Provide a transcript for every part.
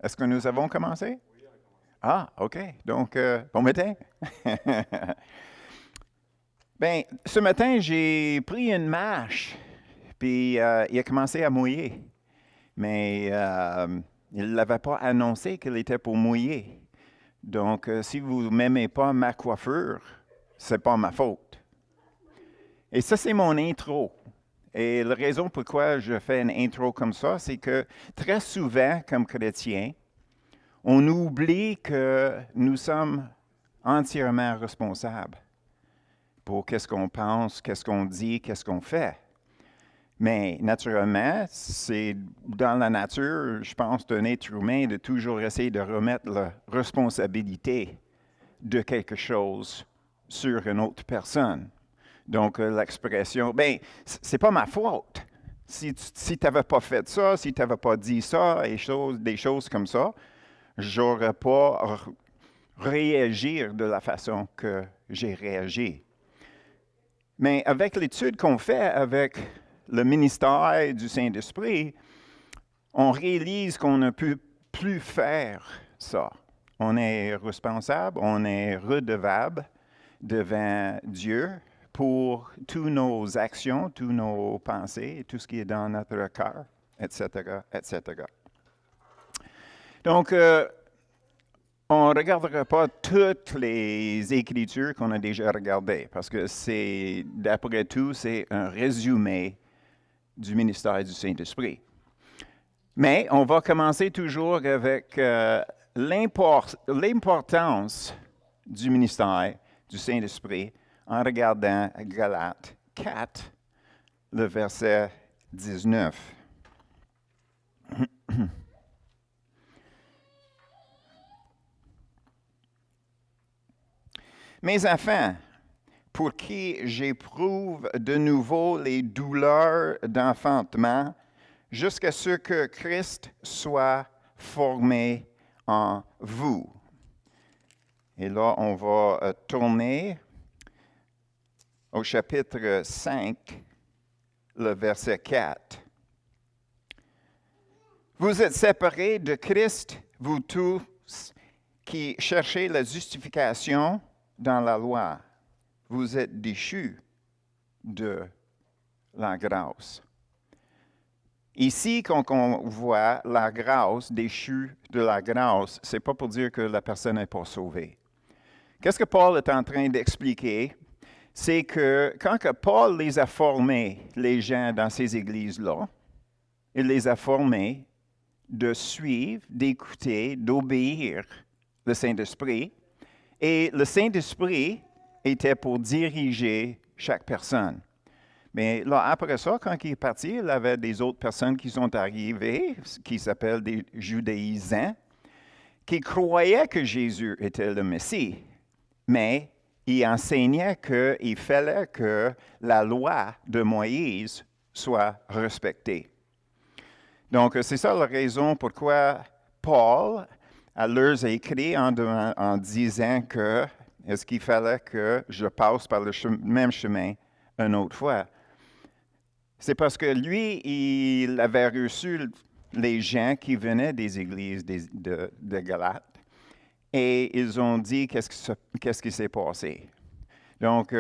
Est-ce que nous avons commencé? Ah, OK. Donc, bon matin. Bien, ce matin, j'ai pris une marche, puis il a commencé à mouiller. Mais il ne l'avait pas annoncé qu'il était pour mouiller. Donc, si vous m'aimez pas ma coiffure, c'est pas ma faute. Et ça, c'est mon intro. Et la raison pourquoi je fais une intro comme ça, c'est que très souvent, comme chrétiens, on oublie que nous sommes entièrement responsables pour qu'est-ce qu'on pense, qu'est-ce qu'on dit, qu'est-ce qu'on fait. Mais naturellement, c'est dans la nature, je pense, d'un être humain de toujours essayer de remettre la responsabilité de quelque chose sur une autre personne. Donc, l'expression, ben, c'est pas ma faute. Si tu n'avais pas fait ça, si tu n'avais pas dit ça, et des choses comme ça, j'aurais pas réagir de la façon que j'ai réagi. Mais avec l'étude qu'on fait avec le ministère du Saint-Esprit, on réalise qu'on ne peut plus faire ça. On est responsable, on est redevable devant Dieu pour toutes nos actions, toutes nos pensées, tout ce qui est dans notre cœur, etc., etc. Donc, on ne regardera pas toutes les Écritures qu'on a déjà regardées, parce que d'après tout, c'est un résumé du ministère du Saint-Esprit. Mais on va commencer toujours avec l'importance du ministère du Saint-Esprit en regardant Galates 4, le verset 19. Mes enfants, pour qui j'éprouve de nouveau les douleurs d'enfantement, jusqu'à ce que Christ soit formé en vous. Et là, on va tourner au chapitre 5, le verset 4. Vous êtes séparés de Christ, vous tous qui cherchez la justification dans la loi. Vous êtes déchus de la grâce. Ici, quand on voit la grâce, déchue de la grâce, ce n'est pas pour dire que la personne n'est pas sauvée. Qu'est-ce que Paul est en train d'expliquer? C'est que quand que Paul les a formés, les gens dans ces églises-là, il les a formés de suivre, d'écouter, d'obéir le Saint-Esprit. Et le Saint-Esprit était pour diriger chaque personne. Mais là, après ça, quand il est parti, il y avait des autres personnes qui sont arrivées, qui s'appellent des judaïsants, qui croyaient que Jésus était le Messie, mais il enseignait qu'il fallait que la loi de Moïse soit respectée. Donc, c'est ça la raison pourquoi Paul leur a écrit en disant que est-ce qu'il fallait que je passe par le même chemin une autre fois. C'est parce que lui, il avait reçu les gens qui venaient des églises de Galates et ils ont dit qu'est-ce qui s'est passé. Donc,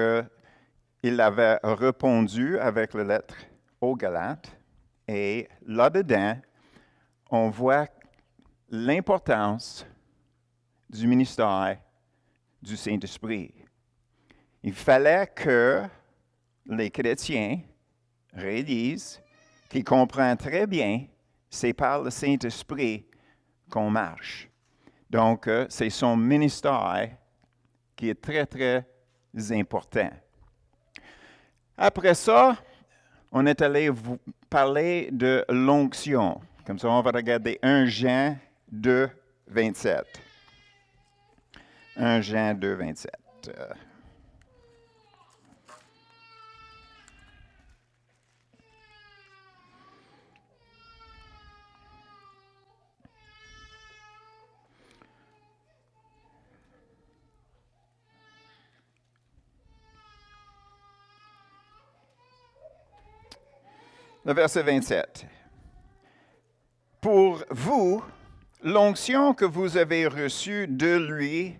il avait répondu avec la lettre aux Galates et là-dedans, on voit l'importance du ministère du Saint-Esprit. Il fallait que les chrétiens réalisent qu'ils comprennent très bien, c'est par le Saint-Esprit qu'on marche. Donc, c'est son ministère qui est très, très important. Après ça, on est allé vous parler de l'onction. Comme ça, on va regarder 1 Jean 2, 27. 1 Jean 2, 27. Le verset 27. Pour vous, l'onction que vous avez reçue de lui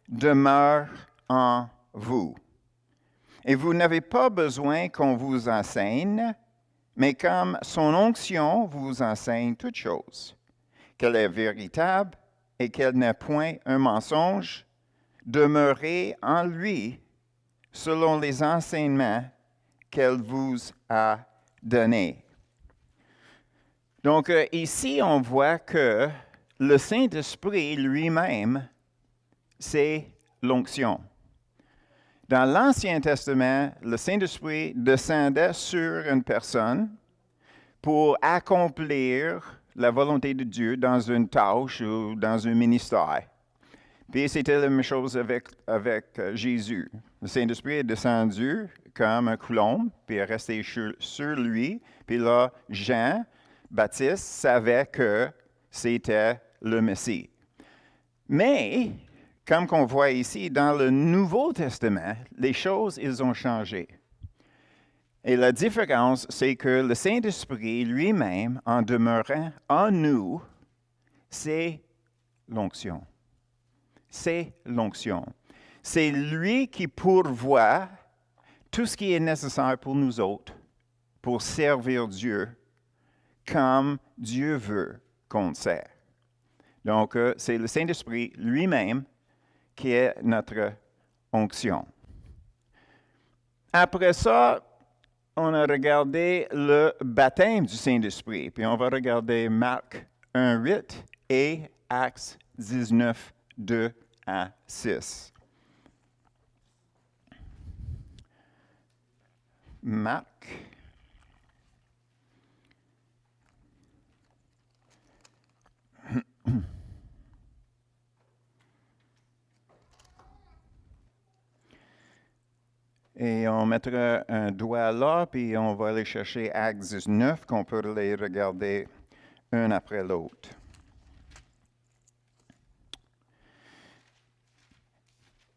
demeure en vous. Et vous n'avez pas besoin qu'on vous enseigne, mais comme son onction vous enseigne toutes choses, qu'elle est véritable et qu'elle n'est point un mensonge, demeurez en lui selon les enseignements qu'elle vous a donnés. Donc ici, on voit que le Saint-Esprit lui-même, c'est l'onction. Dans l'Ancien Testament, le Saint-Esprit descendait sur une personne pour accomplir la volonté de Dieu dans une tâche ou dans un ministère. Puis c'était la même chose avec Jésus. Le Saint-Esprit est descendu comme un coulombe, puis est resté sur lui. Puis là, Jean Baptiste savait que c'était le Messie. Mais, comme qu'on voit ici, dans le Nouveau Testament, les choses, ils ont changé. Et la différence, c'est que le Saint-Esprit lui-même, en demeurant en nous, c'est l'onction. C'est l'onction. C'est lui qui pourvoit tout ce qui est nécessaire pour nous autres, pour servir Dieu comme Dieu veut qu'on le sert. Donc, c'est le Saint-Esprit lui-même qui est notre onction. Après ça, on a regardé le baptême du Saint-Esprit, puis on va regarder Marc 1:8 et Actes 19, 2 à 6. Marc. Et on mettra un doigt là, puis on va aller chercher Actes 19, qu'on peut les regarder un après l'autre.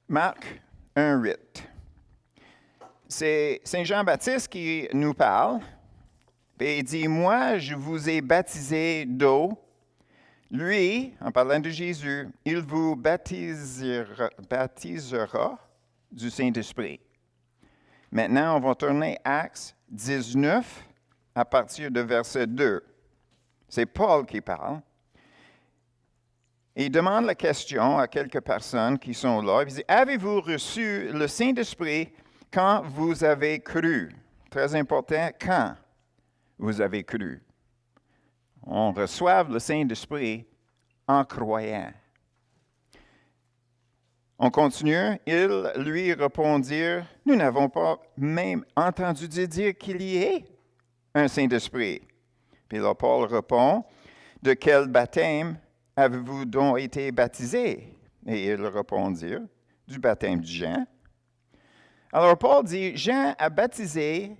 Marc 1:8. C'est Saint Jean-Baptiste qui nous parle. Et il dit, « Moi, je vous ai baptisé d'eau. Lui, en parlant de Jésus, il vous baptisera du Saint-Esprit. » Maintenant, on va tourner Actes 19 à partir de verset 2. C'est Paul qui parle. Il demande la question à quelques personnes qui sont là. Il dit, « Avez-vous reçu le Saint-Esprit quand vous avez cru? » Très important, quand vous avez cru. On reçoit le Saint-Esprit en croyant. On continue. Ils lui répondirent, « Nous n'avons pas même entendu dire qu'il y ait un Saint-Esprit. » Puis là, Paul répond, « De quel baptême avez-vous donc été baptisés? » Et ils répondirent, « Du baptême de Jean. » Alors Paul dit, « Jean a baptisé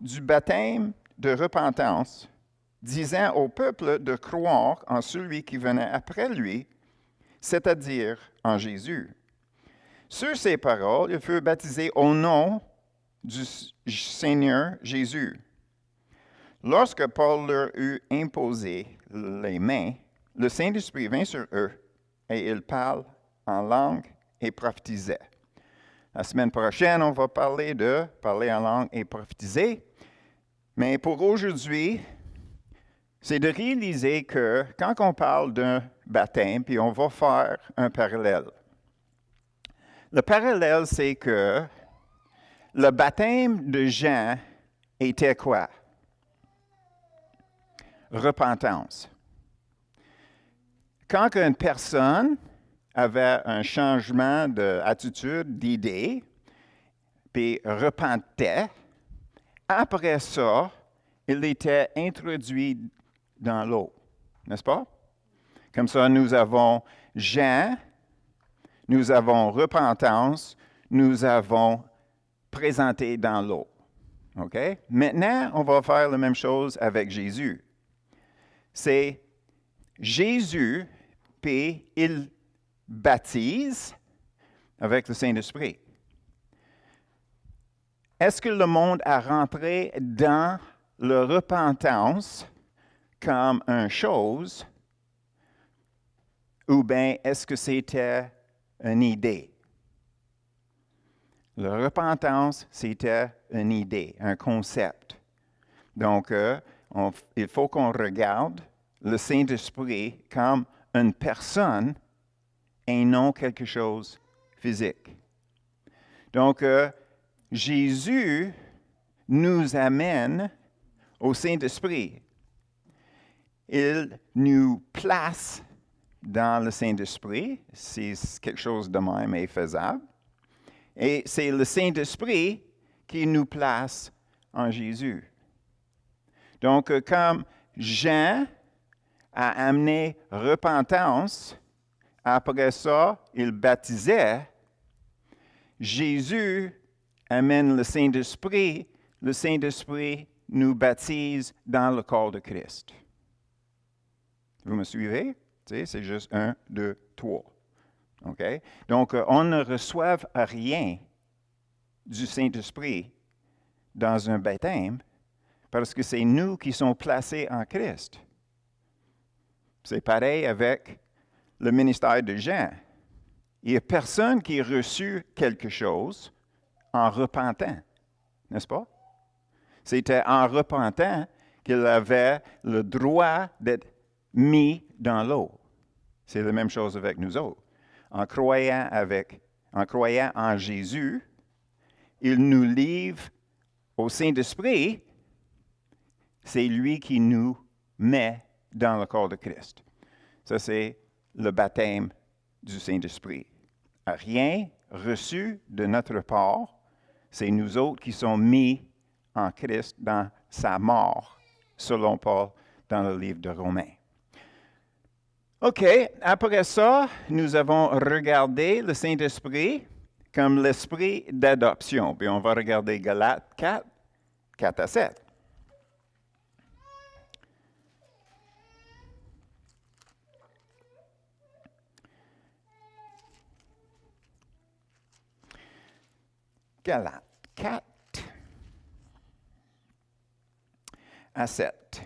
du baptême de repentance, disant au peuple de croire en celui qui venait après lui, c'est-à-dire en Jésus. Sur ces paroles, il fut baptisé au nom du Seigneur Jésus. Lorsque Paul leur eut imposé les mains, le Saint-Esprit vint sur eux et ils parlent en langue et prophétisaient. La semaine prochaine, on va parler de parler en langue et prophétiser. Mais pour aujourd'hui, c'est de réaliser que quand on parle d'un baptême, puis on va faire un parallèle. Le parallèle, c'est que le baptême de Jean était quoi? Repentance. Quand une personne avait un changement d'attitude, d'idée, puis repentait, après ça, il était introduit dans l'eau, n'est-ce pas? Comme ça, nous avons Jean, nous avons repentance, nous avons présenté dans l'eau. OK? Maintenant, on va faire la même chose avec Jésus. C'est Jésus, puis il baptise avec le Saint-Esprit. Est-ce que le monde a rentré dans la repentance comme une chose ou bien est-ce que c'était une idée? La repentance, c'était une idée, un concept. Donc, il faut qu'on regarde le Saint-Esprit comme une personne et non quelque chose physique. Donc, Jésus nous amène au Saint-Esprit. Il nous place dans le Saint-Esprit, si quelque chose de même est faisable. Et c'est le Saint-Esprit qui nous place en Jésus. Donc, comme Jean a amené repentance, après ça, il baptisait, Jésus amène le Saint-Esprit nous baptise dans le corps de Christ. Vous me suivez? Tu sais, c'est juste 1, 2, 3. OK? Donc, on ne reçoit rien du Saint-Esprit dans un baptême parce que c'est nous qui sommes placés en Christ. C'est pareil avec le ministère de Jean. Il n'y a personne qui a reçu quelque chose en repentant, n'est-ce pas? C'était en repentant qu'il avait le droit d'être mis dans l'eau. C'est la même chose avec nous autres. En croyant en Jésus, il nous livre au Saint-Esprit. C'est lui qui nous met dans le corps de Christ. Ça, c'est le baptême du Saint-Esprit. Rien reçu de notre part, c'est nous autres qui sommes mis en Christ dans sa mort, selon Paul dans le livre de Romains. OK, après ça, nous avons regardé le Saint-Esprit comme l'esprit d'adoption. Puis on va regarder Galates 4, 4 à 7. Galates 4 à 7.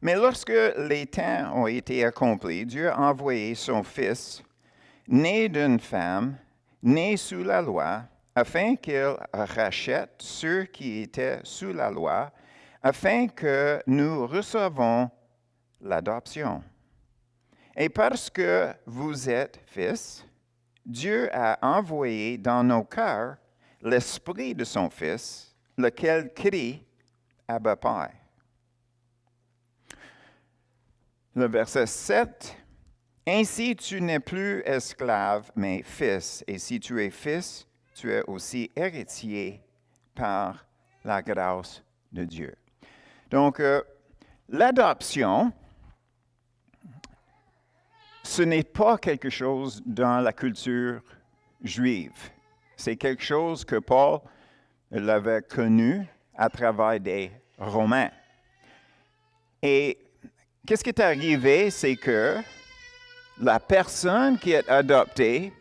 Mais lorsque les temps ont été accomplis, Dieu a envoyé son Fils, né d'une femme, né sous la loi, afin qu'il rachète ceux qui étaient sous la loi, afin que nous recevons l'adoption. Et parce que vous êtes fils, Dieu a envoyé dans nos cœurs l'esprit de son Fils, lequel crie « Abba, Père ». Le verset 7, « Ainsi tu n'es plus esclave, mais fils, et si tu es fils, tu es aussi héritier par la grâce de Dieu. » Donc, l'adoption, ce n'est pas quelque chose dans la culture juive. C'est quelque chose que Paul l'avait connu à travers des Romains. Et qu'est-ce qui est arrivé, c'est que la personne qui est adoptée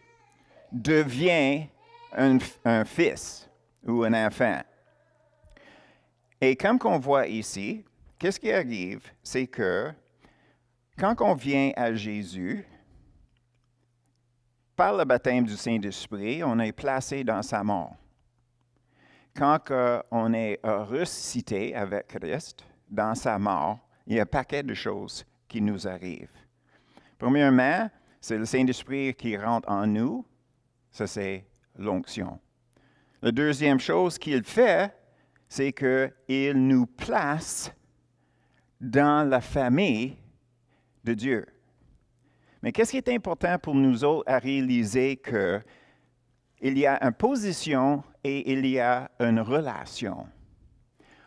devient un fils ou un enfant. Et comme on voit ici, qu'est-ce qui arrive, c'est que quand on vient à Jésus, par le baptême du Saint-Esprit, on est placé dans sa mort. Quand on est ressuscité avec Christ, dans sa mort, il y a un paquet de choses qui nous arrivent. Premièrement, c'est le Saint-Esprit qui rentre en nous. Ça, c'est l'onction. La deuxième chose qu'il fait, c'est qu'il nous place dans la famille de Dieu. Mais qu'est-ce qui est important pour nous autres à réaliser qu'il y a une position et il y a une relation.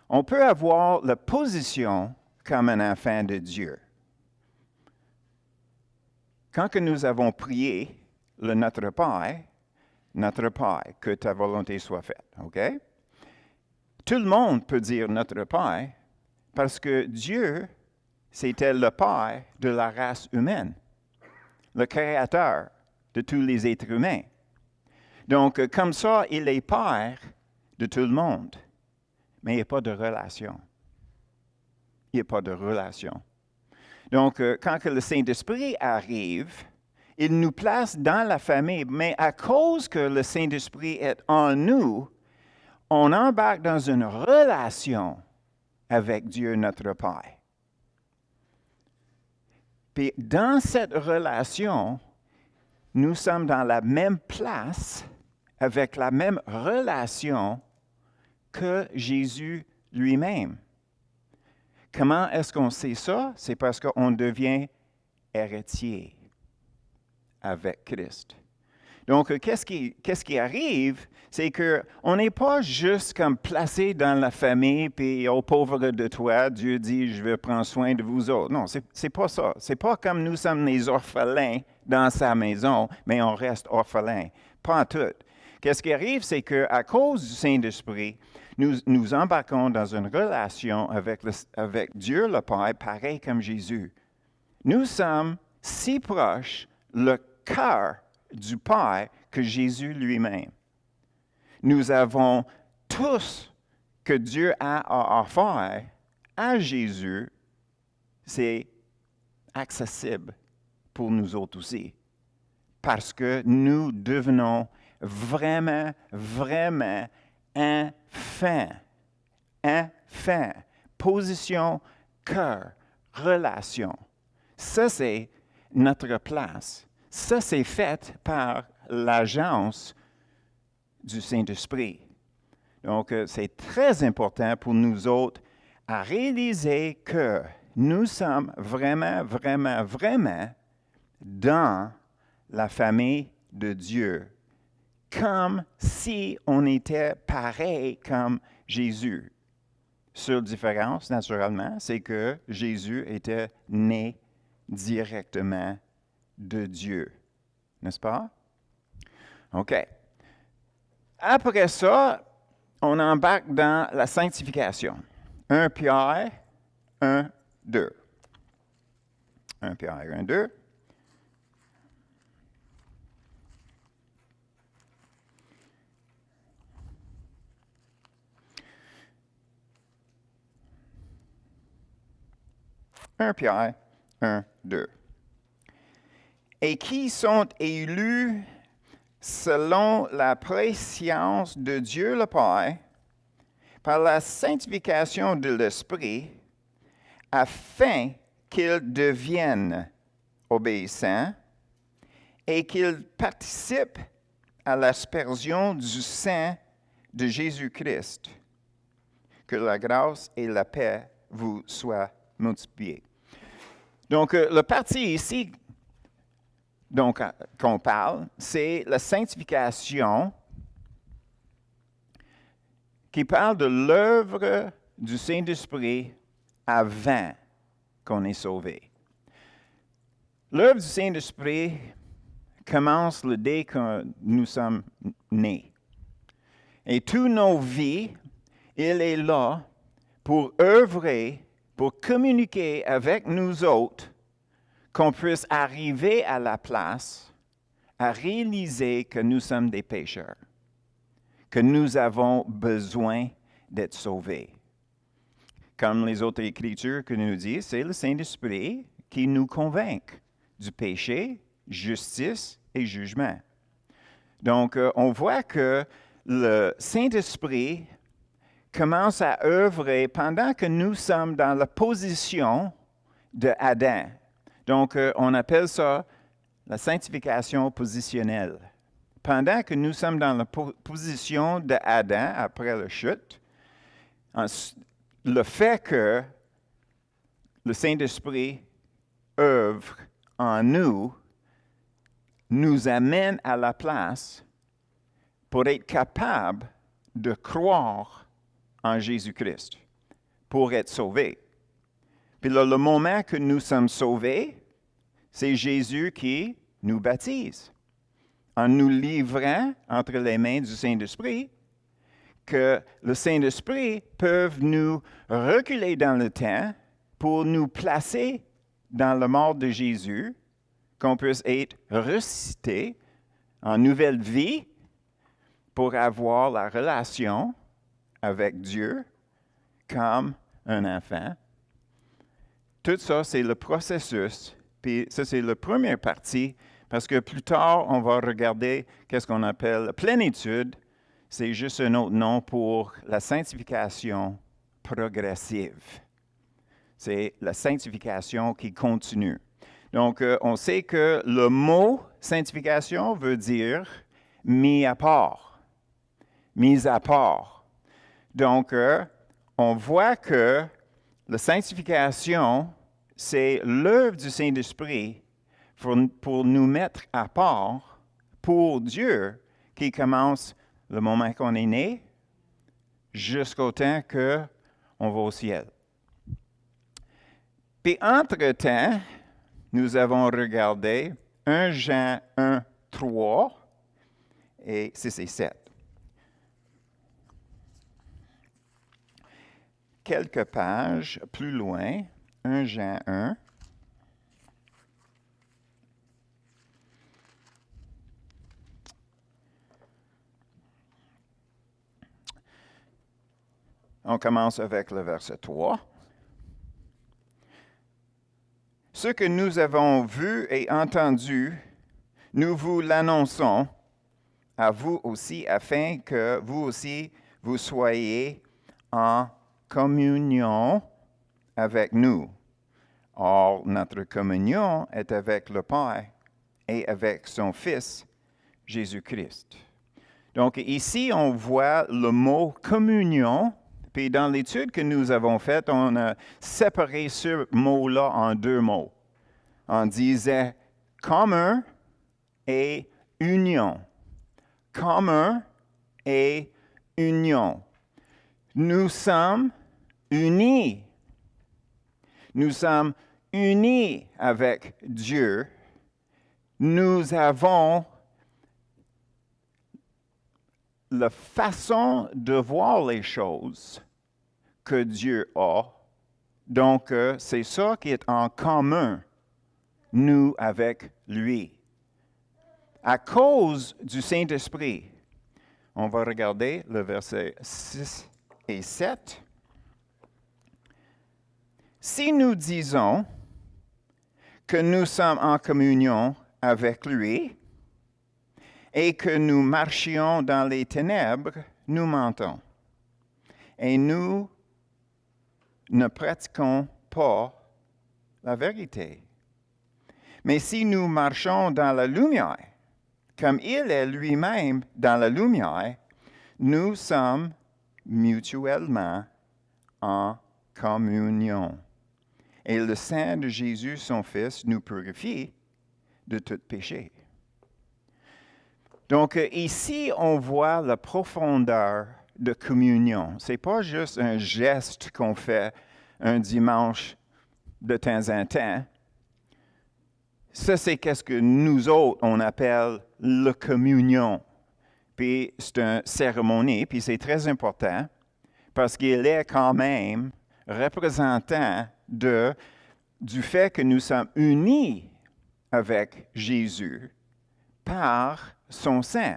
On peut avoir la position comme un enfant de Dieu. Quand que nous avons prié le Notre Père, que ta volonté soit faite, OK? Tout le monde peut dire Notre Père parce que Dieu, c'était le Père de la race humaine, le Créateur de tous les êtres humains. Donc, comme ça, il est Père de tout le monde, mais il n'y a pas de relation. Il n'y a pas de relation. Donc, quand que le Saint-Esprit arrive, il nous place dans la famille, mais à cause que le Saint-Esprit est en nous, on embarque dans une relation avec Dieu notre Père. Puis dans cette relation, nous sommes dans la même place, avec la même relation que Jésus lui-même. Comment est-ce qu'on sait ça? C'est parce qu'on devient héritier avec Christ. Donc, qu'est-ce qui arrive? C'est qu'on n'est pas juste comme placé dans la famille, puis au pauvre de toi, Dieu dit, je vais prendre soin de vous autres. Non, c'est pas ça. C'est pas comme nous sommes les orphelins dans sa maison, mais on reste orphelins. Pas en tout. Qu'est-ce qui arrive? C'est qu'à cause du Saint-Esprit, nous embarquons dans une relation avec Dieu le Père, pareil comme Jésus. Nous sommes si proches, le cœur du Père que Jésus lui-même. Nous avons tous que Dieu a à offrir à Jésus, c'est accessible pour nous autres aussi. Parce que nous devenons vraiment, vraiment enfants. Enfants. Position, cœur, relation. Ça, c'est notre place. Ça, c'est fait par l'agence du Saint-Esprit. Donc, c'est très important pour nous autres à réaliser que nous sommes vraiment, vraiment, vraiment dans la famille de Dieu, comme si on était pareil comme Jésus. Seule différence, naturellement, c'est que Jésus était né directement de Dieu. N'est-ce pas? OK. Après ça, on embarque dans la sanctification. 1 Pierre 1, 2. 1 Pierre 1, 2. Pierre 1, 2. Et qui sont élus selon la préscience de Dieu le Père, par la sanctification de l'Esprit, afin qu'ils deviennent obéissants et qu'ils participent à l'aspersion du sang de Jésus-Christ. Que la grâce et la paix vous soient multipliées. Donc, le parti ici qu'on parle, c'est la sanctification qui parle de l'œuvre du Saint-Esprit avant qu'on est sauvé. L'œuvre du Saint-Esprit commence le dès que nous sommes nés. Et toutes nos vies, il est là pour œuvrer, pour communiquer avec nous autres, qu'on puisse arriver à la place à réaliser que nous sommes des pécheurs, que nous avons besoin d'être sauvés. Comme les autres Écritures que nous disent, c'est le Saint-Esprit qui nous convainc du péché, justice et jugement. Donc, on voit que le Saint-Esprit commence à œuvrer pendant que nous sommes dans la position de Adam. Donc, on appelle ça la sanctification positionnelle. Pendant que nous sommes dans la position d'Adam après la chute, le fait que le Saint-Esprit œuvre en nous nous amène à la place pour être capable de croire en Jésus-Christ, pour être sauvés. Puis là, le moment que nous sommes sauvés, c'est Jésus qui nous baptise, en nous livrant entre les mains du Saint-Esprit, que le Saint-Esprit peut nous reculer dans le temps pour nous placer dans la mort de Jésus, qu'on puisse être ressuscité en nouvelle vie pour avoir la relation avec Dieu comme un enfant. Tout ça, c'est le processus. Puis ça, c'est la première partie, parce que plus tard, on va regarder qu'est-ce qu'on appelle la plénitude. C'est juste un autre nom pour la sanctification progressive. C'est la sanctification qui continue. Donc, on sait que le mot sanctification veut dire mis à part. Mis à part. Donc, on voit que la sanctification, c'est l'œuvre du Saint-Esprit pour nous mettre à part pour Dieu qui commence le moment qu'on est né jusqu'au temps qu'on va au ciel. Puis, entre-temps, nous avons regardé 1 Jean 1, 3 et 6 et 7. Quelques pages plus loin, 1 Jean 1. On commence avec le verset 3. Ce que nous avons vu et entendu, nous vous l'annonçons à vous aussi, afin que vous aussi, vous soyez en communion avec nous. Or, notre communion est avec le Père et avec son Fils, Jésus-Christ. Donc, ici, on voit le mot communion. Puis dans l'étude que nous avons faite, on a séparé ce mot-là en deux mots. On disait commun et union. Commun et union. Nous sommes unis. Nous sommes unis avec Dieu. Nous avons la façon de voir les choses que Dieu a. Donc, c'est ça qui est en commun, nous avec lui. À cause du Saint-Esprit, on va regarder le verset 6 et 7. Si nous disons que nous sommes en communion avec lui, et que nous marchions dans les ténèbres, nous mentons. Et nous ne pratiquons pas la vérité. Mais si nous marchons dans la lumière, comme il est lui-même dans la lumière, nous sommes mutuellement en communion. Et le sang de Jésus, son Fils, nous purifie de tout péché. Donc, ici, on voit la profondeur de communion. Ce n'est pas juste un geste qu'on fait un dimanche de temps en temps. Ça, c'est qu'est-ce que nous autres, on appelle la communion. Puis, c'est une cérémonie, puis c'est très important, parce qu'il est quand même représentant du fait que nous sommes unis avec Jésus par son sang.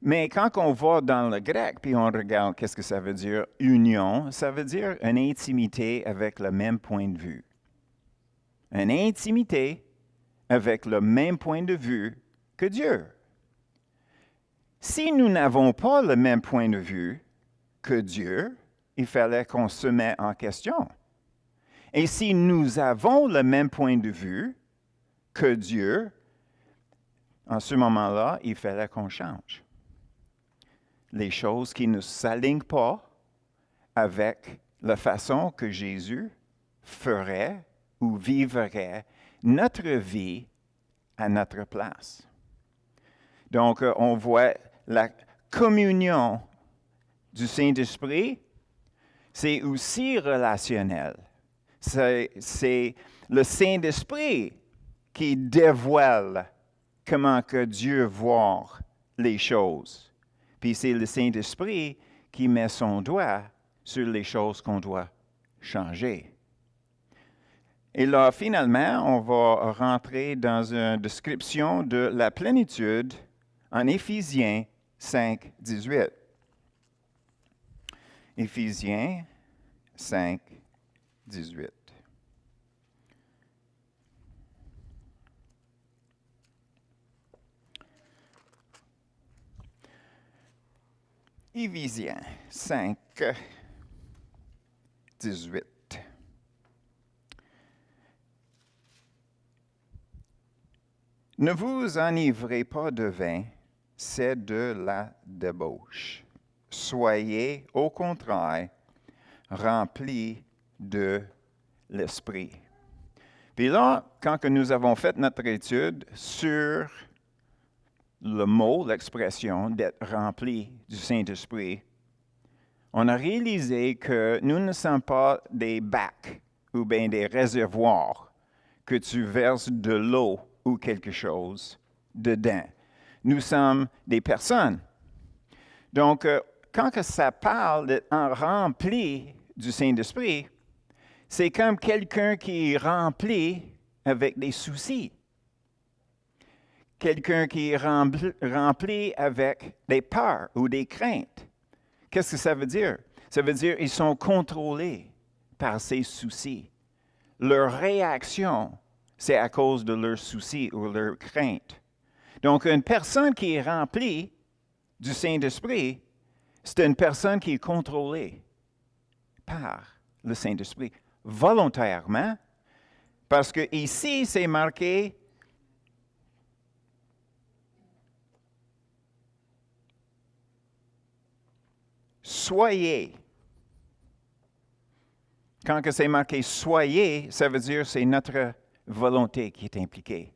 Mais quand on va dans le grec, puis on regarde qu'est-ce que ça veut dire union, ça veut dire une intimité avec le même point de vue. Une intimité avec le même point de vue que Dieu. Si nous n'avons pas le même point de vue que Dieu, il fallait qu'on se mette en question. Et si nous avons le même point de vue que Dieu, en ce moment-là, il fallait qu'on change. Les choses qui ne s'alignent pas avec la façon que Jésus ferait ou vivrait notre vie à notre place. Donc, on voit la communion du Saint-Esprit, c'est aussi relationnel. C'est le Saint-Esprit qui dévoile comment que Dieu voit les choses. Puis c'est le Saint-Esprit qui met son doigt sur les choses qu'on doit changer. Et là, finalement, on va rentrer dans une description de la plénitude en Éphésiens 5, 18. Éphésiens 5, 18. Éphésiens 5, 18. Ne vous enivrez pas de vin, c'est de la débauche. Soyez, au contraire, remplis de l'Esprit. Puis là, quand que nous avons fait notre étude sur le mot, l'expression d'être rempli du Saint-Esprit, on a réalisé que nous ne sommes pas des bacs ou bien des réservoirs que tu verses de l'eau ou quelque chose dedans. Nous sommes des personnes. Donc, quand que ça parle d'être rempli du Saint-Esprit, c'est comme quelqu'un qui est rempli avec des soucis. Quelqu'un qui est rempli avec des peurs ou des craintes. Qu'est-ce que ça veut dire? Ça veut dire qu'ils sont contrôlés par ces soucis. Leur réaction, c'est à cause de leurs soucis ou leurs craintes. Donc, une personne qui est remplie du Saint-Esprit, c'est une personne qui est contrôlée par le Saint-Esprit, volontairement, parce que ici, c'est marqué soyez. Quand que c'est marqué soyez, ça veut dire que c'est notre volonté qui est impliquée.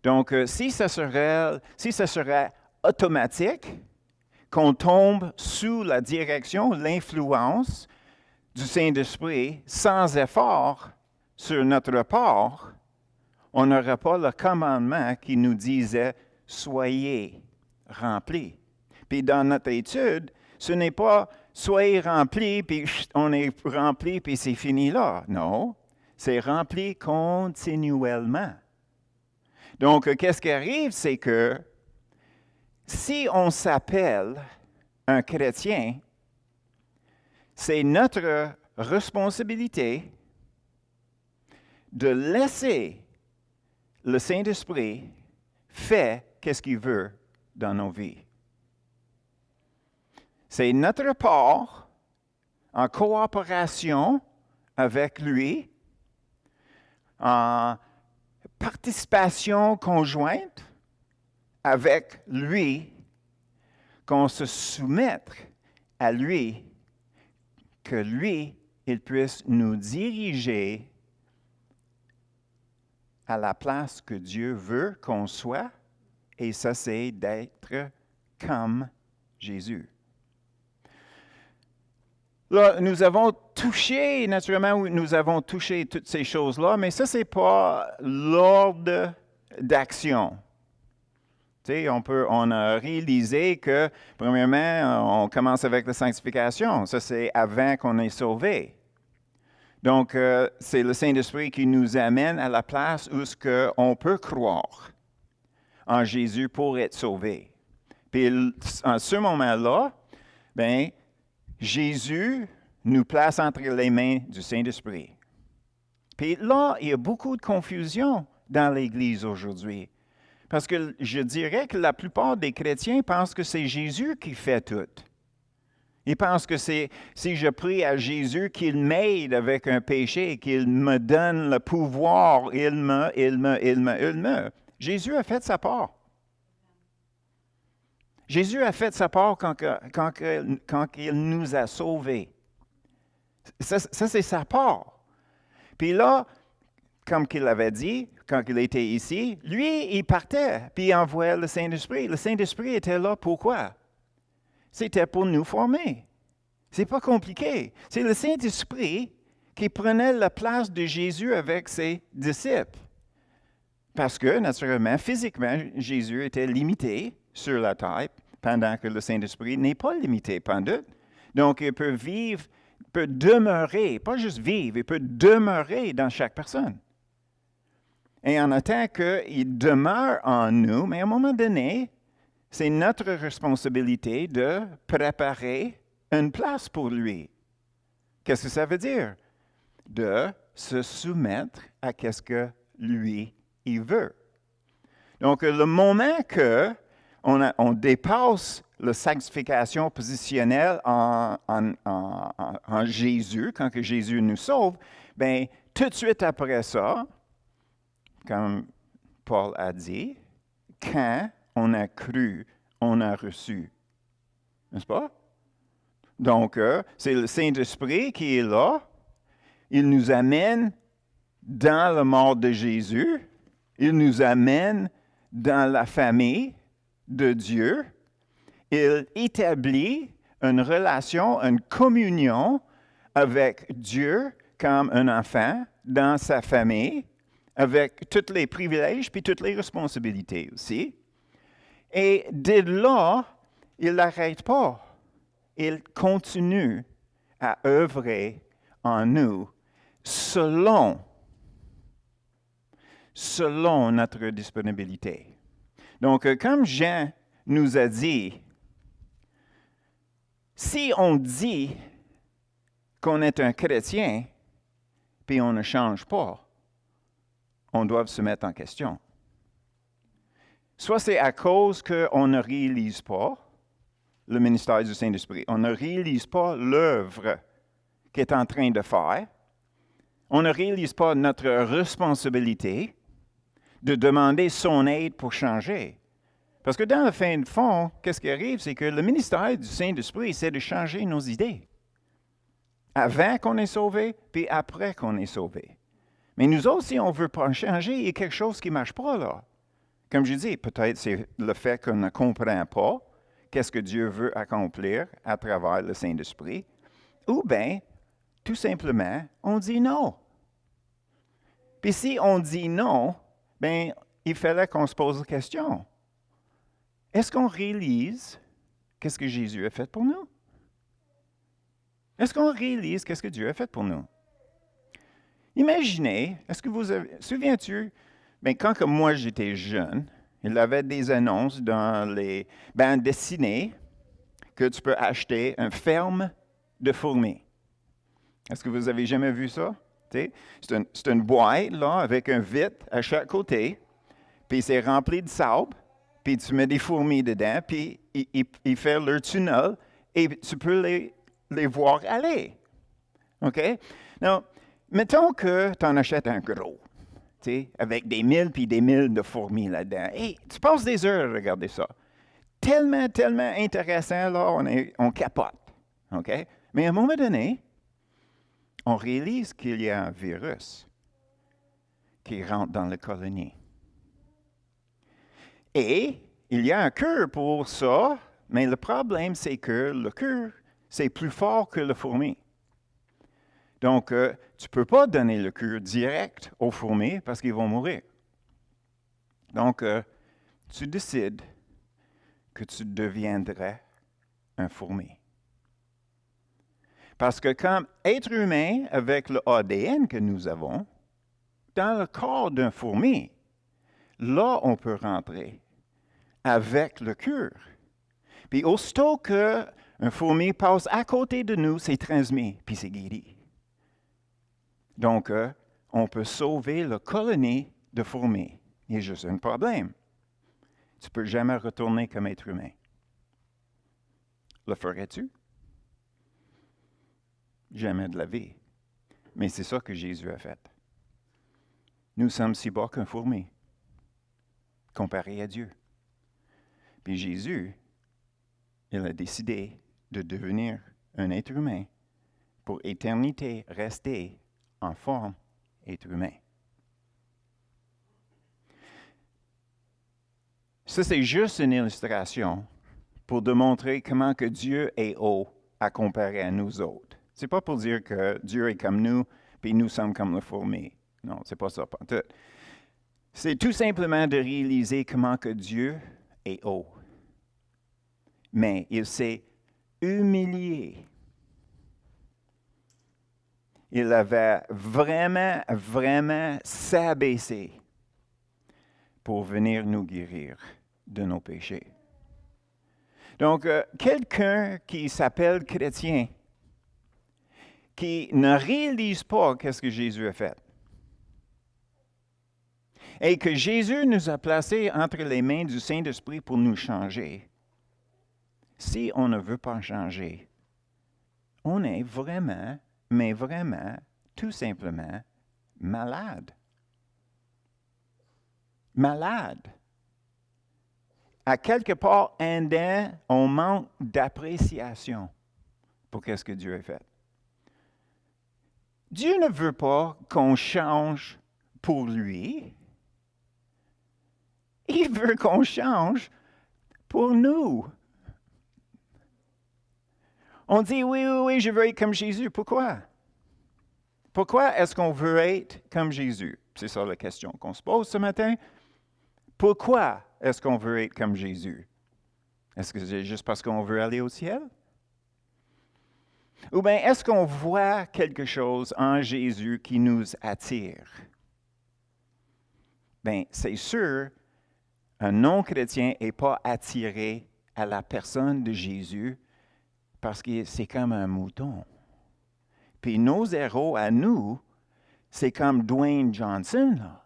Donc, si ça serait automatique, qu'on tombe sous la direction, l'influence du Saint-Esprit sans effort sur notre part, on n'aurait pas le commandement qui nous disait « Soyez remplis ». Puis dans notre étude, ce n'est pas « Soyez remplis », puis on est rempli, puis c'est fini là. Non, c'est rempli continuellement. Donc, qu'est-ce qui arrive, c'est que si on s'appelle un chrétien, c'est notre responsabilité de laisser le Saint-Esprit faire qu'est-ce qu'il veut dans nos vies. C'est notre part, en coopération avec lui, en participation conjointe avec lui, qu'on se soumette à lui, que lui, il puisse nous diriger à la place que Dieu veut qu'on soit, et ça, c'est d'être comme Jésus. Là, nous avons touché, naturellement, nous avons touché toutes ces choses-là, mais ça, ce n'est pas l'ordre d'action. Tu sais, on a réalisé que, premièrement, on commence avec la sanctification. Ça, c'est avant qu'on est sauvé. Donc, c'est le Saint-Esprit qui nous amène à la place où on peut croire en Jésus pour être sauvé. Puis, en ce moment-là, bien, Jésus nous place entre les mains du Saint-Esprit. Puis là, il y a beaucoup de confusion dans l'Église aujourd'hui. Parce que je dirais que la plupart des chrétiens pensent que c'est Jésus qui fait tout. Ils pensent que si je prie à Jésus qu'il m'aide avec un péché, qu'il me donne le pouvoir, il me. Jésus a fait sa part. Jésus a fait sa part quand il nous a sauvés. Ça, c'est sa part. Puis là, comme qu'il avait dit, quand il était ici, lui, il partait, puis il envoyait le Saint-Esprit. Le Saint-Esprit était là, pourquoi? C'était pour nous former. C'est pas compliqué. C'est le Saint-Esprit qui prenait la place de Jésus avec ses disciples. Parce que, naturellement, physiquement, Jésus était limité sur la terre, pendant que le Saint-Esprit n'est pas limité pendant. Donc, il peut vivre, peut demeurer, pas juste vivre, il peut demeurer dans chaque personne. Et en attendant qu'il demeure en nous, mais à un moment donné, c'est notre responsabilité de préparer une place pour lui. Qu'est-ce que ça veut dire? de se soumettre à ce que lui, il veut. Donc, le moment que on dépasse la sanctification positionnelle en Jésus, quand que Jésus nous sauve, bien, tout de suite après ça, comme Paul a dit, quand on a cru, on a reçu. N'est-ce pas? Donc, c'est le Saint-Esprit qui est là. Il nous amène dans la mort de Jésus. Il nous amène dans la famille de Dieu. Il établit une relation, une communion avec Dieu comme un enfant dans sa famille, avec tous les privilèges puis toutes les responsabilités aussi. Et de là, il n'arrête pas. Il continue à œuvrer en nous selon notre disponibilité. Donc, comme Jean nous a dit, si on dit qu'on est un chrétien, puis on ne change pas, on doit se mettre en question. Soit c'est à cause qu'on ne réalise pas le ministère du Saint-Esprit, on ne réalise pas l'œuvre qu'il est en train de faire, on ne réalise pas notre responsabilité de demander son aide pour changer. Parce que dans le fin de fond, qu'est-ce qui arrive, c'est que le ministère du Saint-Esprit, c'est de changer nos idées. Avant qu'on est sauvé, puis après qu'on est sauvé. Mais nous autres, si on ne veut pas changer, il y a quelque chose qui ne marche pas là. Comme je dis, peut-être c'est le fait qu'on ne comprend pas qu'est-ce que Dieu veut accomplir à travers le Saint-Esprit. Ou bien, tout simplement, on dit non. Puis si on dit non, bien, il fallait qu'on se pose la question. Est-ce qu'on réalise qu'est-ce que Jésus a fait pour nous? Est-ce qu'on réalise qu'est-ce que Dieu a fait pour nous? Imaginez, est-ce que vous avez, souviens-tu, bien, quand que moi j'étais jeune, il y avait des annonces dans les bandes dessinées que tu peux acheter une ferme de fourmis. Est-ce que vous avez jamais vu ça? C'est une boîte là, avec un vitre à chaque côté, puis c'est rempli de sable, puis tu mets des fourmis dedans, puis ils font leur tunnel, et tu peux les voir aller. OK? Donc, mettons que tu en achètes un gros, avec des milles puis des milles de fourmis là-dedans. Et tu passes des heures à regarder ça. Tellement, tellement intéressant, là, on capote. OK? Mais à un moment donné, on réalise qu'il y a un virus qui rentre dans la colonie. Et il y a un cure pour ça, mais le problème, c'est que le cure, c'est plus fort que la fourmi. Donc, tu ne peux pas donner le cure direct aux fourmis parce qu'ils vont mourir. Donc, tu décides que tu deviendrais un fourmi. Parce que comme être humain, avec le ADN que nous avons, dans le corps d'un fourmi, là, on peut rentrer avec le cure. Puis aussitôt qu'un fourmi passe à côté de nous, c'est transmis, puis c'est guéri. Donc, on peut sauver la colonie de fourmis. Il y a juste un problème. Tu ne peux jamais retourner comme être humain. Le ferais-tu? Jamais de la vie. Mais c'est ça que Jésus a fait. Nous sommes si bas qu'un fourmi, comparé à Dieu. Puis Jésus, il a décidé de devenir un être humain pour éternité, rester en forme être humain. Ça, c'est juste une illustration pour démontrer comment que Dieu est haut à comparer à nous autres. C'est pas pour dire que Dieu est comme nous, puis nous sommes comme la fourmi. Non, c'est pas ça. C'est tout simplement de réaliser comment que Dieu est haut. Mais il s'est humilié. Il avait vraiment, vraiment s'abaissé pour venir nous guérir de nos péchés. Donc, quelqu'un qui s'appelle chrétien, qui ne réalisent pas qu'est-ce que Jésus a fait. Et que Jésus nous a placés entre les mains du Saint-Esprit pour nous changer. Si on ne veut pas changer, on est vraiment, mais vraiment, tout simplement, malade. Malade. À quelque part, on manque d'appréciation pour ce que Dieu a fait. Dieu ne veut pas qu'on change pour lui. Il veut qu'on change pour nous. On dit, oui, je veux être comme Jésus. Pourquoi? Pourquoi est-ce qu'on veut être comme Jésus? C'est ça la question qu'on se pose ce matin. Pourquoi est-ce qu'on veut être comme Jésus? Est-ce que c'est juste parce qu'on veut aller au ciel? Ou bien est-ce qu'on voit quelque chose en Jésus qui nous attire? Bien, c'est sûr, un non-chrétien n'est pas attiré à la personne de Jésus parce que c'est comme un mouton. Puis nos héros à nous, c'est comme Dwayne Johnson, là.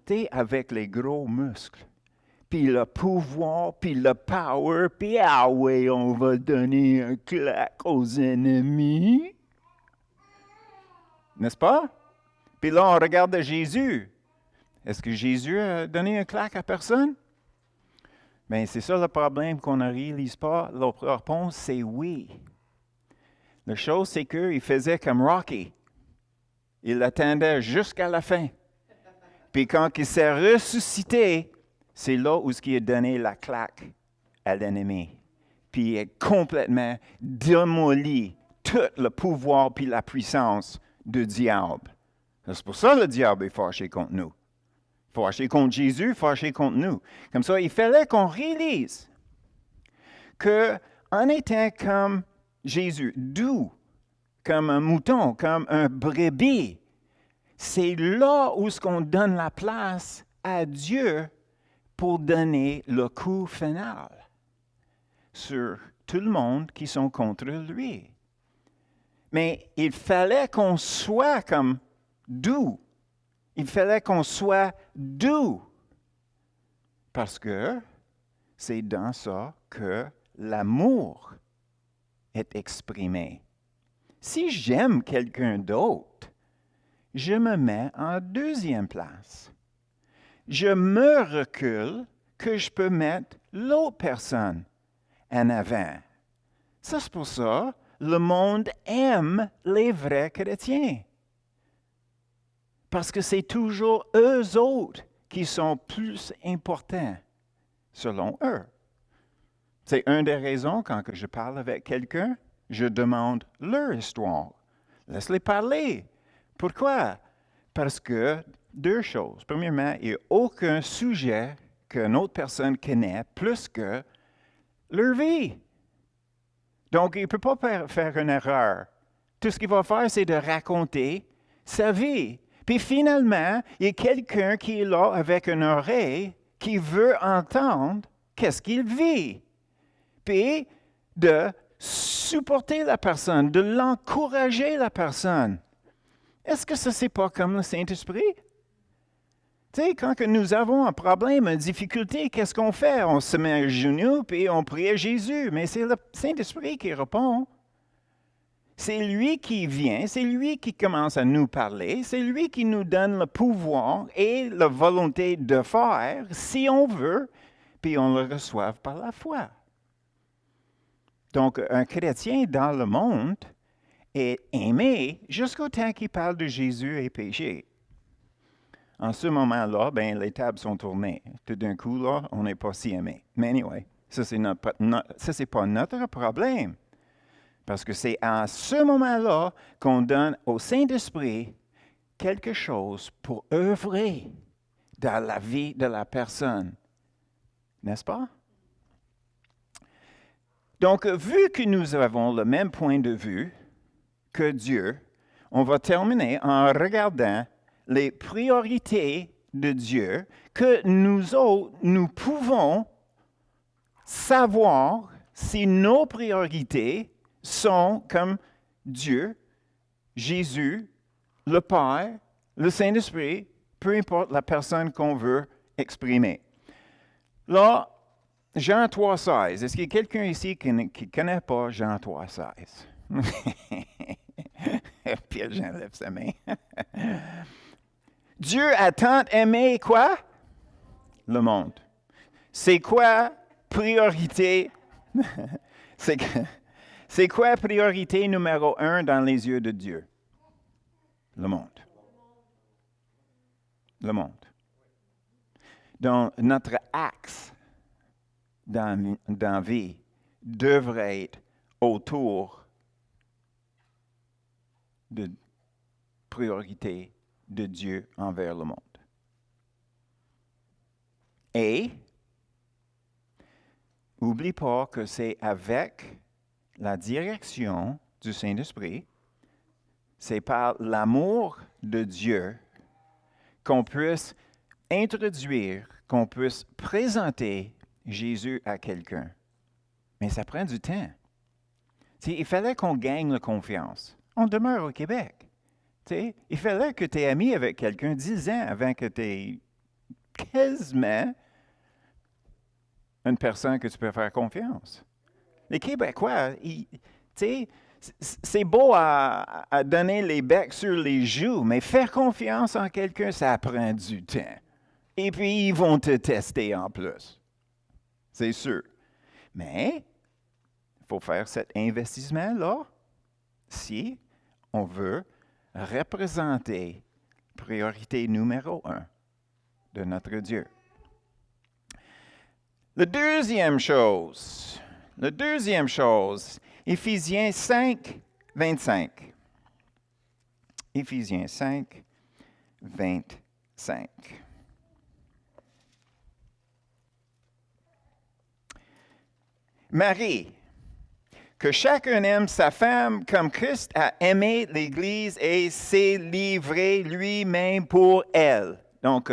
Tu sais, avec les gros muscles. Puis le pouvoir, puis le power, puis ah ouais, on va donner un claque aux ennemis. N'est-ce pas? Puis là, on regarde Jésus. Est-ce que Jésus a donné un claque à personne? Bien, c'est ça le problème qu'on ne réalise pas. La réponse, c'est oui. La chose, c'est qu'il faisait comme Rocky. Il attendait jusqu'à la fin. Puis quand il s'est ressuscité, c'est là où il a donné la claque à l'ennemi. Puis il a complètement démoli tout le pouvoir puis la puissance du diable. C'est pour ça que le diable est fâché contre nous. Fâché contre Jésus, fâché contre nous. Comme ça, il fallait qu'on réalise qu'en étant comme Jésus, doux, comme un mouton, comme un brebis, c'est là où ce qu'on donne la place à Dieu pour donner le coup final sur tout le monde qui sont contre lui. Mais il fallait qu'on soit comme doux. Il fallait qu'on soit doux. Parce que c'est dans ça que l'amour est exprimé. Si j'aime quelqu'un d'autre, je me mets en deuxième place. Je me recule que je peux mettre l'autre personne en avant. Ça, c'est pour ça le monde aime les vrais chrétiens. Parce que c'est toujours eux autres qui sont plus importants, selon eux. C'est une des raisons, quand je parle avec quelqu'un, je demande leur histoire. Laisse-les parler. Pourquoi? Parce que deux choses. Premièrement, il n'y a aucun sujet qu'une autre personne connaît plus que leur vie. Donc, il ne peut pas faire une erreur. Tout ce qu'il va faire, c'est de raconter sa vie. Puis finalement, il y a quelqu'un qui est là avec une oreille qui veut entendre qu'est-ce qu'il vit. Puis de supporter la personne, de l'encourager la personne. Est-ce que ça, c'est pas comme le Saint-Esprit? Tu sais, quand que nous avons un problème, une difficulté, qu'est-ce qu'on fait? On se met à genoux, puis on prie à Jésus. Mais c'est le Saint-Esprit qui répond. C'est lui qui vient, c'est lui qui commence à nous parler, c'est lui qui nous donne le pouvoir et la volonté de faire, si on veut, puis on le reçoit par la foi. Donc, un chrétien dans le monde est aimé jusqu'au temps qu'il parle de Jésus et péché. En ce moment-là, ben, les tables sont tournées. Tout d'un coup, là, on n'est pas si aimé. Mais anyway, ça, c'est pas notre problème. Parce que c'est à ce moment-là qu'on donne au Saint-Esprit quelque chose pour œuvrer dans la vie de la personne. N'est-ce pas? Donc, vu que nous avons le même point de vue que Dieu, on va terminer en regardant les priorités de Dieu que nous autres, nous pouvons savoir si nos priorités sont comme Dieu Jésus, le Père, le Saint-Esprit, peu importe la personne qu'on veut exprimer. Là, Jean 3,16. Est-ce qu'il y a quelqu'un ici qui ne connaît pas Jean 3,16? Pierre Jean lève sa main. Dieu a tant aimé quoi? Le monde. C'est quoi priorité? C'est quoi priorité numéro 1 dans les yeux de Dieu? Le monde. Le monde. Donc, notre axe dans la vie devrait être autour de priorité de Dieu envers le monde. Et, n'oublie pas que c'est avec la direction du Saint-Esprit, c'est par l'amour de Dieu qu'on puisse introduire, qu'on puisse présenter Jésus à quelqu'un. Mais ça prend du temps. Il fallait qu'on gagne la confiance. On demeure au Québec. Il fallait que tu es ami avec quelqu'un 10 ans avant que tu aies quasiment une personne que tu peux faire confiance. Les Québécois, c'est beau à donner les becs sur les joues, mais faire confiance en quelqu'un, ça prend du temps. Et puis, ils vont te tester en plus. C'est sûr. Mais, il faut faire cet investissement-là si on veut représenter priorité numéro 1 de notre Dieu. La deuxième chose, Éphésiens 5, 25. Éphésiens 5, 25. Marie, que chacun aime sa femme comme Christ a aimé l'Église et s'est livré lui-même pour elle. Donc,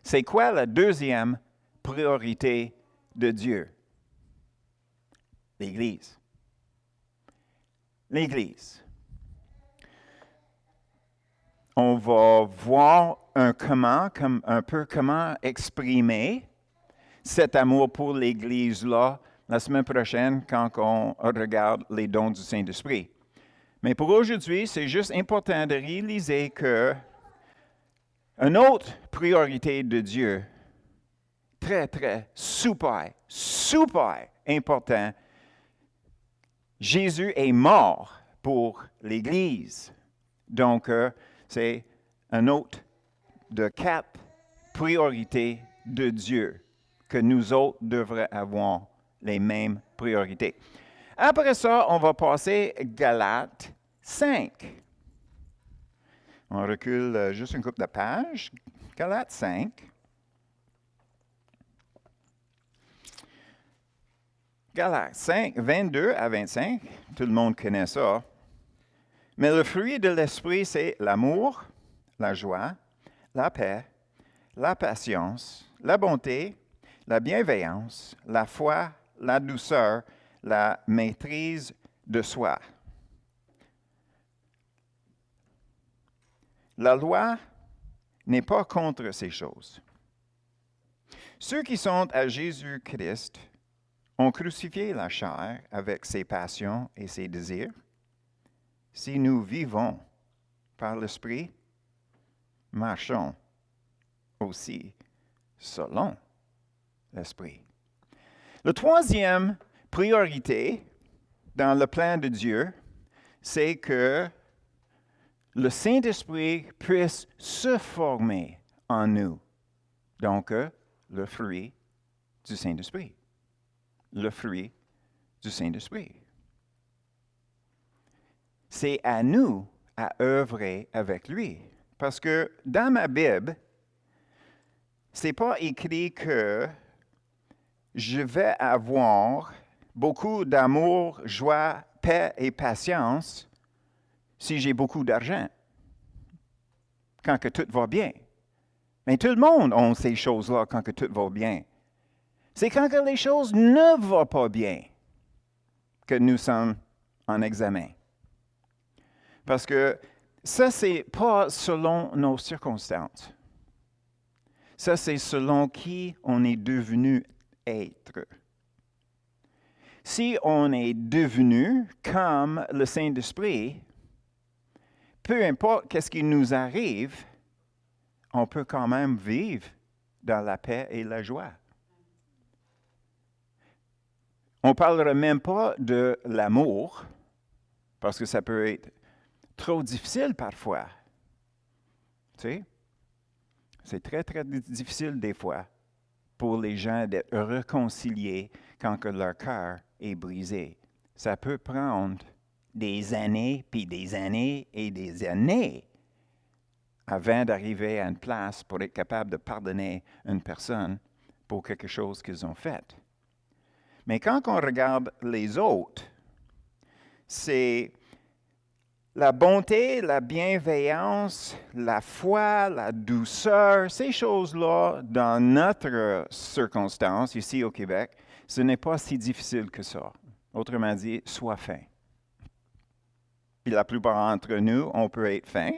c'est quoi la deuxième priorité de Dieu? L'Église. L'Église. On va voir un peu comment exprimer cet amour pour l'Église-là la semaine prochaine quand on regarde les dons du Saint-Esprit. Mais pour aujourd'hui, c'est juste important de réaliser que une autre priorité de Dieu, très, très super important, Jésus est mort pour l'Église. Donc, c'est un autre de 4 priorités de Dieu que nous autres devrions avoir les mêmes priorités. Après ça, on va passer Galates 5. On recule juste une couple de pages. Galates 5. Galates 5, 22 à 25. Tout le monde connaît ça. Mais le fruit de l'esprit, c'est l'amour, la joie, la paix, la patience, la bonté, la bienveillance, la foi, la douceur, la maîtrise de soi. La loi n'est pas contre ces choses. Ceux qui sont à Jésus-Christ ont crucifié la chair avec ses passions et ses désirs. Si nous vivons par l'Esprit, marchons aussi selon l'Esprit. La troisième priorité dans le plan de Dieu, c'est que le Saint-Esprit puisse se former en nous. Donc, le fruit du Saint-Esprit. Le fruit du Saint-Esprit. C'est à nous à œuvrer avec lui. Parce que dans ma Bible, c'est pas écrit que je vais avoir beaucoup d'amour, joie, paix et patience si j'ai beaucoup d'argent, quand que tout va bien. Mais tout le monde a ces choses-là quand que tout va bien. C'est quand que les choses ne vont pas bien que nous sommes en examen. Parce que Ça, c'est pas selon nos circonstances. Ça, c'est selon qui on est devenu être. Si on est devenu comme le Saint-Esprit, peu importe qu'est-ce qui nous arrive, on peut quand même vivre dans la paix et la joie. On ne parlera même pas de l'amour, parce que ça peut être trop difficile parfois. Tu sais? C'est très, très difficile des fois pour les gens d'être réconciliés quand que leur cœur est brisé. Ça peut prendre des années, puis des années et des années avant d'arriver à une place pour être capable de pardonner une personne pour quelque chose qu'ils ont fait. Mais quand on regarde les autres, c'est la bonté, la bienveillance, la foi, la douceur, ces choses-là, dans notre circonstance, ici au Québec, ce n'est pas si difficile que ça. Autrement dit, sois fin. Puis la plupart d'entre nous, on peut être fin,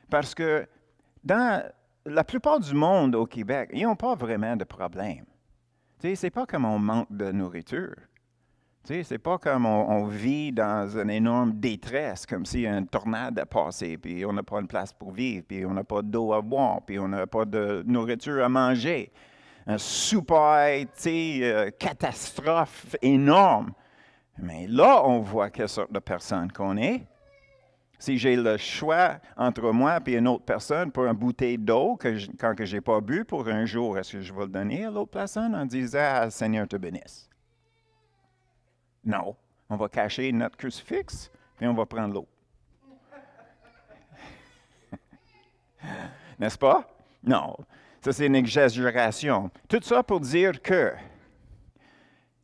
parce que dans la plupart du monde au Québec, ils n'ont pas vraiment de problème. Tu sais, c'est pas comme on manque de nourriture. Tu sais, c'est pas comme on vit dans une énorme détresse, comme si un tornade a passé, puis on n'a pas une place pour vivre, puis on n'a pas d'eau à boire, puis on n'a pas de nourriture à manger. Un super, tu sais, catastrophe énorme. Mais là, on voit quelle sorte de personne qu'on est. Si j'ai le choix entre moi et une autre personne pour une bouteille d'eau quand je n'ai pas bu pour un jour, est-ce que je vais le donner à l'autre personne en disant « Ah, Seigneur te bénisse ». Non, on va cacher notre crucifix et on va prendre l'eau. N'est-ce pas? Non, ça c'est une exagération. Tout ça pour dire que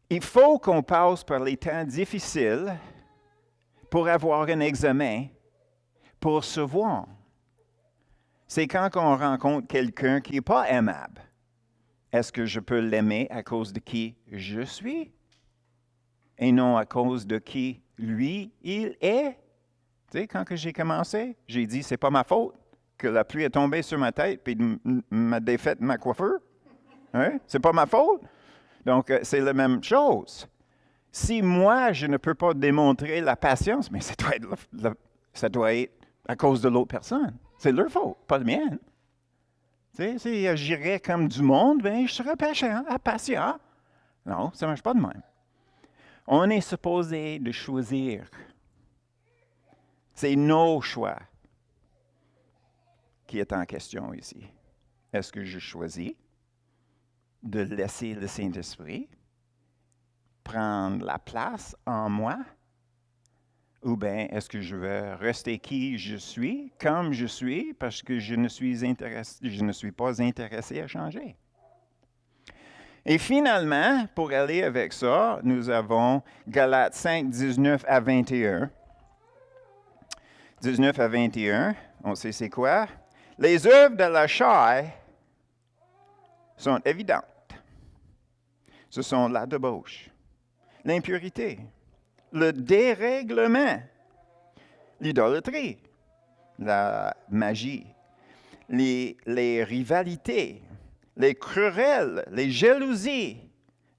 il faut qu'on passe par les temps difficiles pour avoir un examen, pour se voir. C'est quand on rencontre quelqu'un qui n'est pas aimable. Est-ce que je peux l'aimer à cause de qui je suis et non à cause de qui lui, il est? Tu sais, quand que j'ai commencé, j'ai dit, c'est pas ma faute que la pluie est tombée sur ma tête et m'a défaite ma coiffure. Hein? C'est pas ma faute. Donc, c'est la même chose. Si moi, je ne peux pas démontrer la patience, mais ça doit être à cause de l'autre personne. C'est leur faute, pas la mienne. Tu sais, si j'agirais comme du monde, bien, je serais patient. Non, ça ne marche pas de même. On est supposé de choisir. C'est nos choix qui est en question ici. Est-ce que je choisis de laisser le Saint-Esprit prendre la place en moi? Ou bien est-ce que je vais rester qui je suis, comme je suis, parce que je ne suis pas intéressé à changer? Et finalement, pour aller avec ça, nous avons Galates 5, 19 à 21. 19 à 21, on sait c'est quoi? Les œuvres de la chair sont évidentes. Ce sont la débauche, l'impurité, le dérèglement, l'idolâtrie, la magie, les rivalités, les querelles, les jalousies,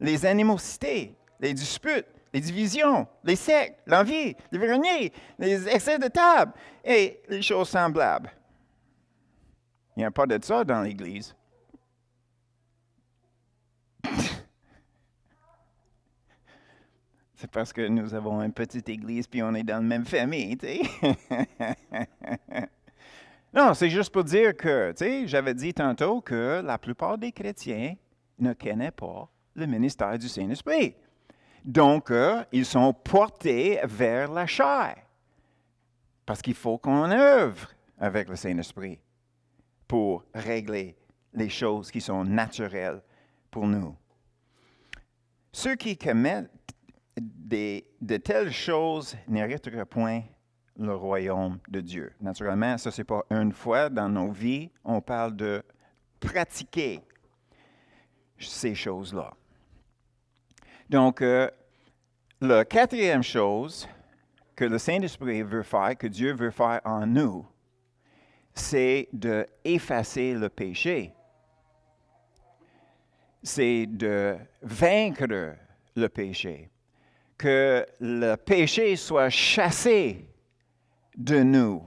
les animosités, les disputes, les divisions, les sectes, l'envie, les verniers, les excès de table et les choses semblables. Il n'y a pas de ça dans l'Église. C'est parce que nous avons une petite église puis on est dans la même famille, tu sais. Non, c'est juste pour dire que, tu sais, j'avais dit tantôt que la plupart des chrétiens ne connaissent pas le ministère du Saint-Esprit. Donc, ils sont portés vers la chair. Parce qu'il faut qu'on œuvre avec le Saint-Esprit pour régler les choses qui sont naturelles pour nous. Ceux qui commettent de telles choses n'hériteraient point le royaume de Dieu. Naturellement, ça, ce n'est pas une fois dans nos vies. On parle de pratiquer ces choses-là. Donc, la quatrième chose, que le Saint-Esprit veut faire, que Dieu veut faire en nous, c'est d'effacer le péché. C'est de vaincre le péché. Que le péché soit chassé de nous.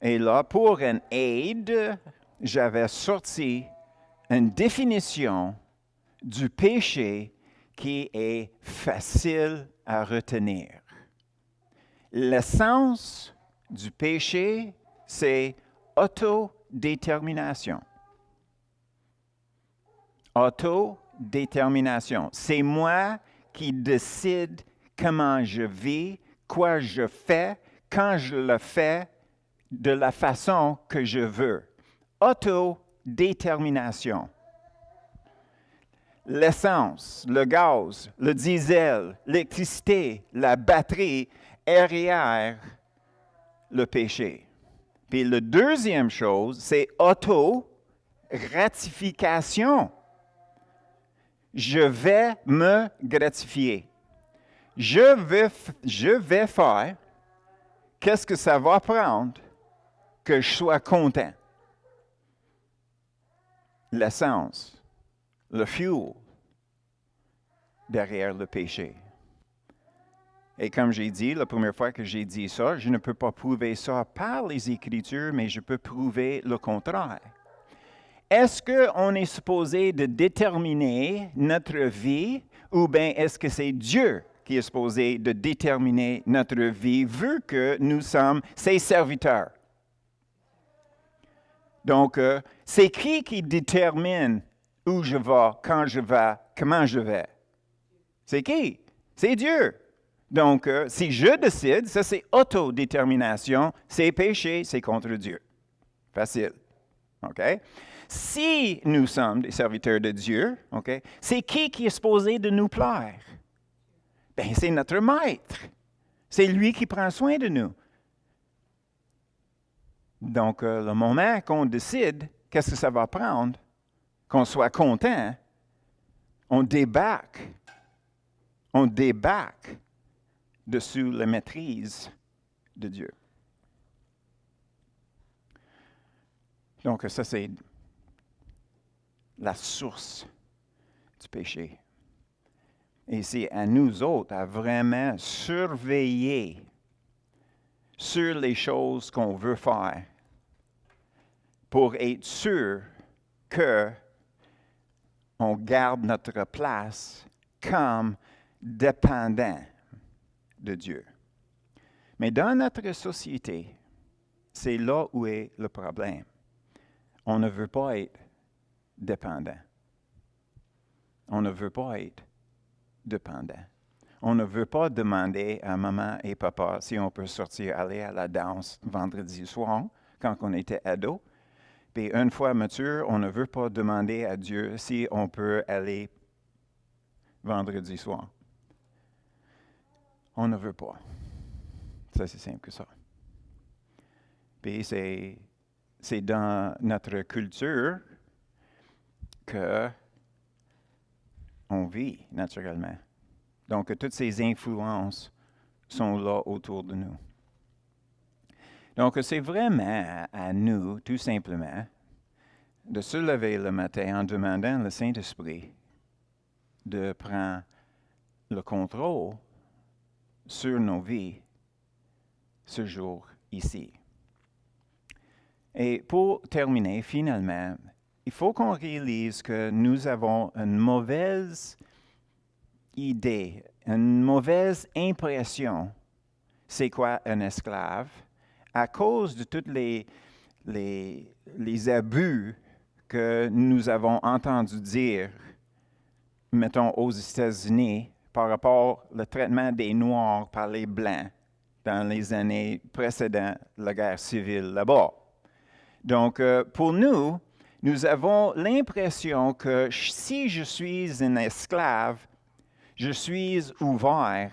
Et là, pour une aide, j'avais sorti une définition du péché qui est facile à retenir. L'essence du péché, c'est autodétermination. Autodétermination. C'est moi qui décide comment je vis, quoi je fais, quand je le fais, de la façon que je veux. Autodétermination. L'essence, le gaz, le diesel, l'électricité, la batterie, derrière le péché. Puis la deuxième chose, c'est auto-gratification. Je vais me gratifier. Je vais faire qu'est-ce que ça va prendre que je sois content. L'essence, le fuel derrière le péché. Et comme j'ai dit, la première fois que j'ai dit ça, je ne peux pas prouver ça par les Écritures, mais je peux prouver le contraire. Est-ce qu'on est supposé de déterminer notre vie ou bien est-ce que c'est Dieu qui est supposé de déterminer notre vie vu que nous sommes ses serviteurs? Donc, c'est qui détermine où je vais, quand je vais, comment je vais? C'est qui? C'est Dieu. Donc, si je décide, ça c'est autodétermination, c'est péché, c'est contre Dieu. Facile. OK? Si nous sommes des serviteurs de Dieu, OK, c'est qui est supposé de nous plaire? Bien, c'est notre maître. C'est lui qui prend soin de nous. Donc, le moment qu'on décide qu'est-ce que ça va prendre, qu'on soit content, on débarque dessus la maîtrise de Dieu. Donc, ça, c'est la source du péché. Et c'est à nous autres à vraiment surveiller sur les choses qu'on veut faire pour être sûr qu'on garde notre place comme dépendant de Dieu. Mais dans notre société, c'est là où est le problème. On ne veut pas être dépendant. On ne veut pas être dépendant. On ne veut pas demander à maman et papa si on peut sortir, aller à la danse vendredi soir, quand on était ado. Puis une fois mature, on ne veut pas demander à Dieu si on peut aller vendredi soir. On ne veut pas. Ça, c'est simple que ça. Puis c'est dans notre culture qu'on vit naturellement. Donc, toutes ces influences sont là autour de nous. Donc, c'est vraiment à nous, tout simplement, de se lever le matin en demandant le Saint-Esprit de prendre le contrôle sur nos vies ce jour ici. Et pour terminer, finalement, il faut qu'on réalise que nous avons une mauvaise idée, une mauvaise impression, c'est quoi un esclave, à cause de tous les abus que nous avons entendu dire, mettons, aux États-Unis, par rapport au traitement des Noirs par les Blancs dans les années précédentes la guerre civile là-bas. Donc, pour nous, nous avons l'impression que si je suis un esclave, je suis ouvert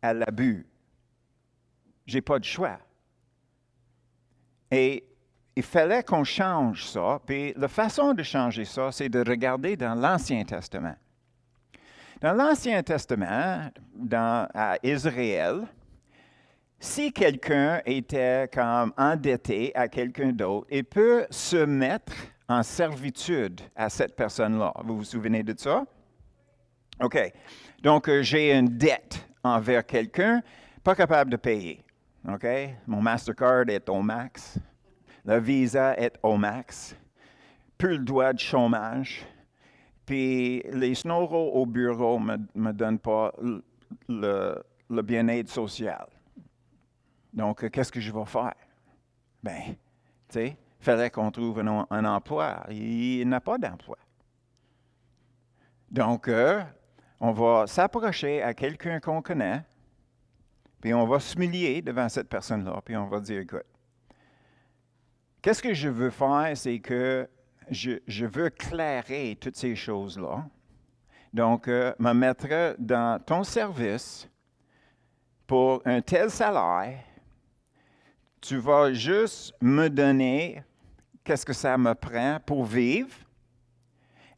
à l'abus. Je n'ai pas de choix. Et il fallait qu'on change ça. Puis la façon de changer ça, c'est de regarder dans l'Ancien Testament. Dans l'Ancien Testament, à Israël, si quelqu'un était comme endetté à quelqu'un d'autre, il peut se mettre en servitude à cette personne-là. Vous vous souvenez de ça? OK. Donc, j'ai une dette envers quelqu'un, pas capable de payer. OK? Mon Mastercard est au max. Le Visa est au max. Plus le droit de chômage. Puis les snowros au bureau ne me donnent pas le bien-être social. Donc, qu'est-ce que je vais faire? Ben, tu sais, il fallait qu'on trouve un emploi. Il n'a pas d'emploi. Donc, on va s'approcher à quelqu'un qu'on connaît, puis on va s'humilier devant cette personne-là, puis on va dire, écoute, qu'est-ce que je veux faire, c'est que je veux clairer toutes ces choses-là. Donc, me mettre dans ton service pour un tel salaire. Tu vas juste me donner qu'est-ce que ça me prend pour vivre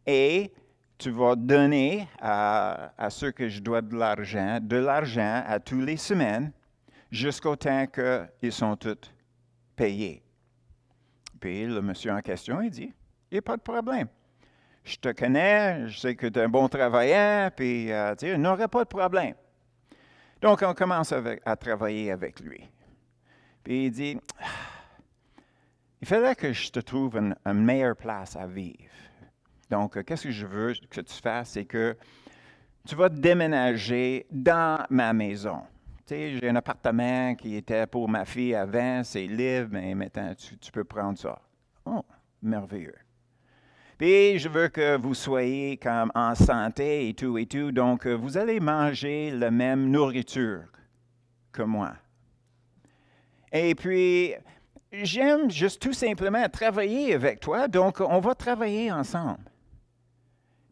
et tu vas donner à ceux que je dois de l'argent à tous les semaines jusqu'au temps qu'ils sont tous payés. Puis le monsieur en question, il dit, il n'y a pas de problème. Je te connais, je sais que tu es un bon travaillant, puis il n'aurait pas de problème. Donc, on commence à travailler avec lui. Puis il dit, il fallait que je te trouve une meilleure place à vivre. Donc, qu'est-ce que je veux que tu fasses, c'est que tu vas déménager dans ma maison. Tu sais, j'ai un appartement qui était pour ma fille avant, c'est libre, mais maintenant, tu peux prendre ça. Oh, merveilleux. Puis, je veux que vous soyez comme en santé et tout, donc vous allez manger la même nourriture que moi. Et puis, j'aime juste tout simplement travailler avec toi, donc on va travailler ensemble.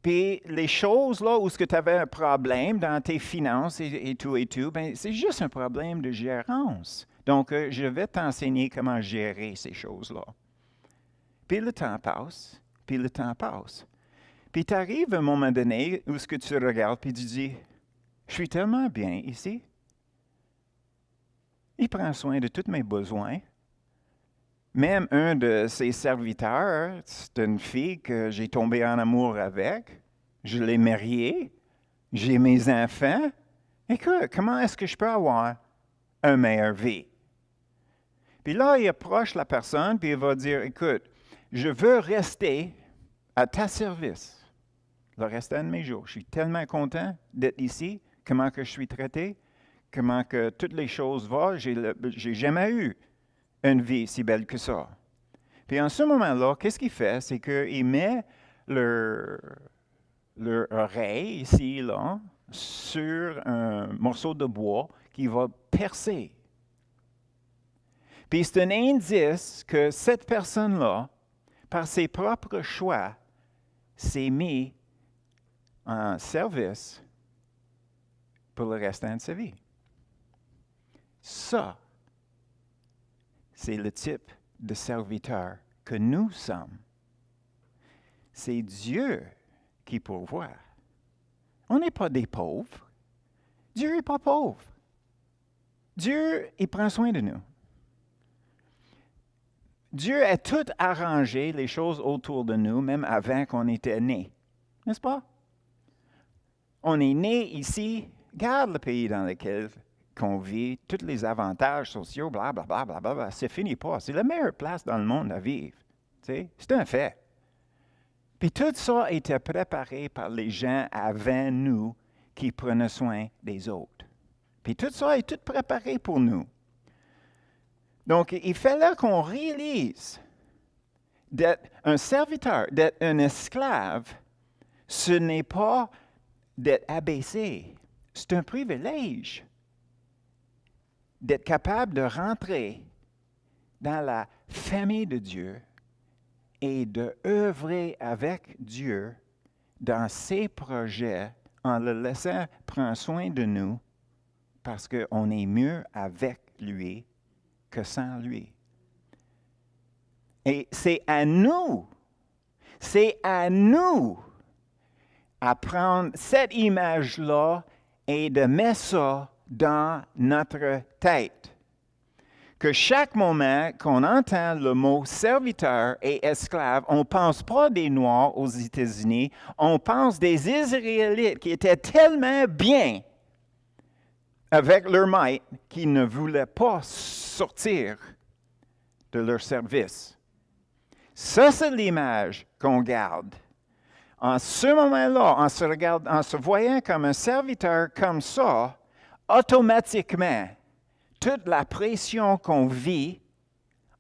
Puis les choses là où tu avais un problème dans tes finances et tout, ben, c'est juste un problème de gérance. Donc, je vais t'enseigner comment gérer ces choses-là. Puis le temps passe, Puis tu arrives à un moment donné où ce que tu regardes, puis tu dis, je suis tellement bien ici. Il prend soin de tous mes besoins. Même un de ses serviteurs, c'est une fille que j'ai tombé en amour avec. Je l'ai mariée. J'ai mes enfants. Écoute, comment est-ce que je peux avoir une meilleure vie? Puis là, il approche la personne, puis il va dire, écoute, je veux rester à ta service le restant de mes jours. Je suis tellement content d'être ici, comment que je suis traité, comment que toutes les choses vont. J'ai jamais eu une vie si belle que ça. Puis en ce moment-là, qu'est-ce qu'il fait? C'est qu'il met leur oreille ici, là, sur un morceau de bois qui va percer. Puis c'est un indice que cette personne-là, par ses propres choix, s'est mis en service pour le restant de sa vie. Ça, c'est le type de serviteur que nous sommes. C'est Dieu qui pourvoit. On n'est pas des pauvres. Dieu n'est pas pauvre. Dieu, il prend soin de nous. Dieu a tout arrangé, les choses autour de nous, même avant qu'on était nés. N'est-ce pas? On est né ici, regarde le pays dans lequel on vit, tous les avantages sociaux, blablabla, bla, c'est fini pas. C'est la meilleure place dans le monde à vivre. C'est un fait. Puis tout ça était préparé par les gens avant nous qui prenaient soin des autres. Puis tout ça est tout préparé pour nous. Donc, il fallait qu'on réalise d'être un serviteur, d'être un esclave, ce n'est pas d'être abaissé. C'est un privilège d'être capable de rentrer dans la famille de Dieu et d'œuvrer avec Dieu dans ses projets en le laissant prendre soin de nous parce qu'on est mieux avec lui que sans lui. Et c'est à nous à prendre cette image-là et de mettre ça dans notre tête. que chaque moment qu'on entend le mot serviteur et esclave, on ne pense pas des Noirs aux États-Unis, on pense des Israélites qui étaient tellement bien avec leur maître qu'ils ne voulaient pas sortir de leur service. Ça, c'est l'image qu'on garde. En ce moment-là, en se voyant comme un serviteur comme ça, automatiquement, toute la pression qu'on vit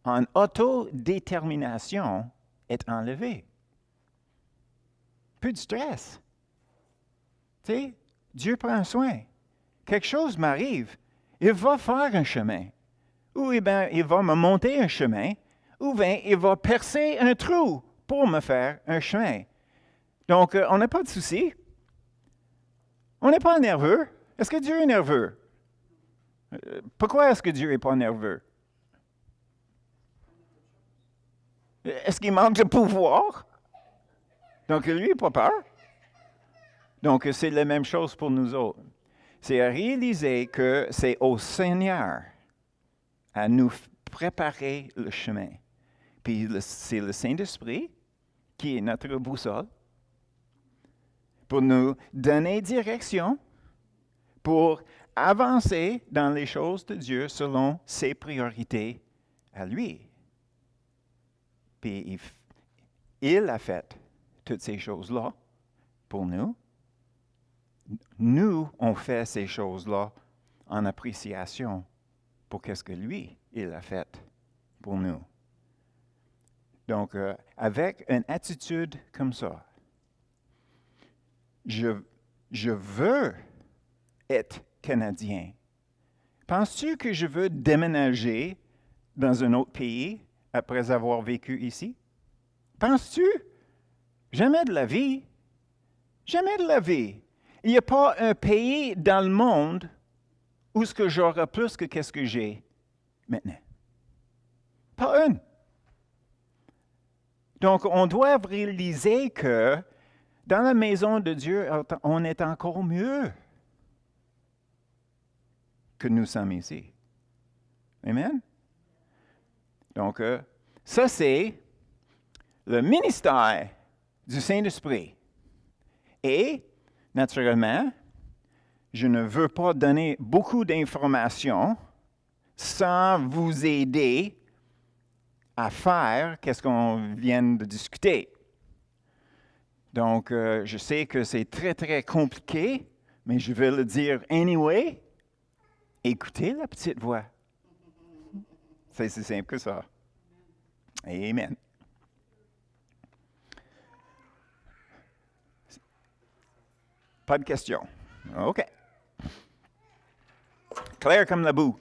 en autodétermination est enlevée. Plus de stress. Tu sais, Dieu prend soin. Quelque chose m'arrive, il va faire un chemin. Ou il va me monter un chemin, ou bien il va percer un trou pour me faire un chemin. Donc, on n'a pas de souci. On n'est pas nerveux. Est-ce que Dieu est nerveux? Pourquoi est-ce que Dieu n'est pas nerveux? Est-ce qu'il manque de pouvoir? Donc, lui, il n'a pas peur. Donc, c'est la même chose pour nous autres. C'est à réaliser que c'est au Seigneur à nous préparer le chemin. Puis, c'est le Saint-Esprit qui est notre boussole pour nous donner direction, pour avancer dans les choses de Dieu selon ses priorités à lui. Puis il a fait toutes ces choses-là pour nous. Nous, on fait ces choses-là en appréciation pour qu'est-ce que lui, il a fait pour nous. Donc, avec une attitude comme ça, je veux être Canadien. Penses-tu que je veux déménager dans un autre pays après avoir vécu ici? Penses-tu? Jamais de la vie. Jamais de la vie. Il n'y a pas un pays dans le monde où ce que j'aurai plus que qu'est-ce que j'ai maintenant. Pas une. Donc, on doit réaliser que dans la maison de Dieu, on est encore mieux que nous sommes ici. Amen? Donc, ça, c'est le ministère du Saint-Esprit. Et, naturellement, je ne veux pas donner beaucoup d'informations sans vous aider à faire qu'est-ce qu'on vient de discuter. Donc, je sais que c'est très, très compliqué, mais je vais le dire anyway. Écoutez la petite voix. C'est si simple que ça. Amen. Pas de questions. OK. Clair comme la boue.